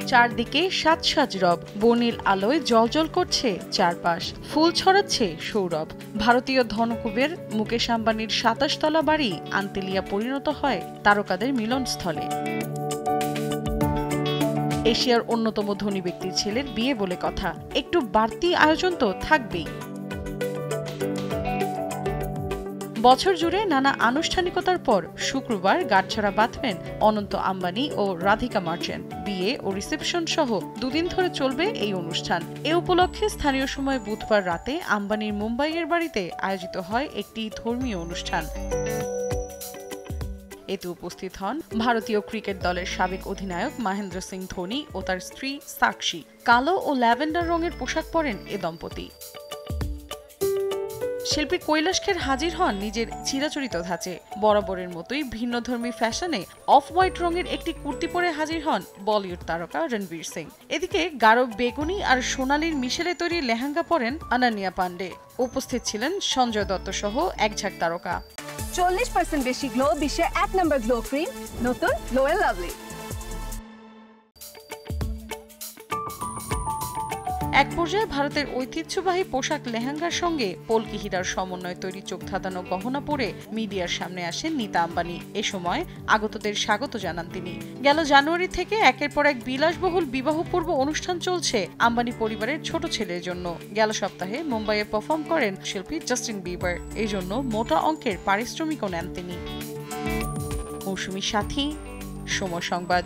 চারদিকে সাজ সাজ রব, বর্ণিল আলোয় জ্বলজ্বল করছে চারপাশ, ফুল ছড়াচ্ছে সৌরভ। ভারতীয় ধনকুবের মুকেশ আম্বানির ২৭ তলা বাড়ি আন্তেলিয়া পরিণত হয় তারকাদের মিলনস্থলে। এশিয়ার অন্যতম ধনী ব্যক্তির ছেলের বিয়ে বলে কথা, একটু বাড়তি আয়োজন তো থাকবেই। বছর জুড়ে নানা আনুষ্ঠানিকতার পর শুক্রবার গাঁটছড়া বাঁধবেন অনন্ত আম্বানি ও রাধিকা মার্চেন্ট। বিয়ে ও রিসেপশন সহ দুদিন ধরে চলবে এই অনুষ্ঠান। এ উপলক্ষে স্থানীয় সময় বুধবার রাতে আম্বানির মুম্বাইয়ের বাড়িতে আয়োজিত হয় একটি ধর্মীয় অনুষ্ঠান। এতে উপস্থিত হন ভারতীয় ক্রিকেট দলের সাবেক অধিনায়ক মহেন্দ্র সিং ধোনি ও তার স্ত্রী সাক্ষী। কালো ও ল্যাভেন্ডার রঙের পোশাক পরেন এ দম্পতি। শিল্পী কৈলাশ খের হাজির হন নিজের চিরাচরিত ধাঁচে। বরাবরের মতোই ভিন্নধর্মী ফ্যাশনে অফ হোয়াইট রঙের একটি কুর্তি পরে হাজির হন বলিউড তারকা রণবীর সিং। এদিকে গাঢ় বেগুনি আর সোনালীর মিশেলে তৈরি লেহেঙ্গা পরেন অনন্যা পান্ডে। উপস্থিত ছিলেন সঞ্জয় দত্ত সহ একঝাঁক তারকা। 40% বেশি গ্লো, বিশ্বের 1 নম্বর গ্লো ক্রিম, নতুন গ্লো এন্ড লাভলি। এক পর্যায়ে ভারতের ঐতিহ্যবাহী পোশাক লেহেঙ্গার সঙ্গে পলকি হীরার সমন্বয়ে তৈরি চোখ ধাঁধানো গহনা পরে মিডিয়ার সামনে আসেন নীতা আম্বানি। এ সময় আগতদের স্বাগত জানান তিনি। গেল জানুয়ারি থেকে একের পর এক বিলাসবহুল বিবাহপূর্ব অনুষ্ঠান চলছে আম্বানি পরিবারের ছোট ছেলের জন্য। গেল সপ্তাহে মুম্বাইয়ে পারফর্ম করেন শিল্পী জাস্টিন বিবার। এই জন্য মোটা অঙ্কের পারিশ্রমিকও নেন তিনি। মৌসুমী সাথী, সময় সংবাদ।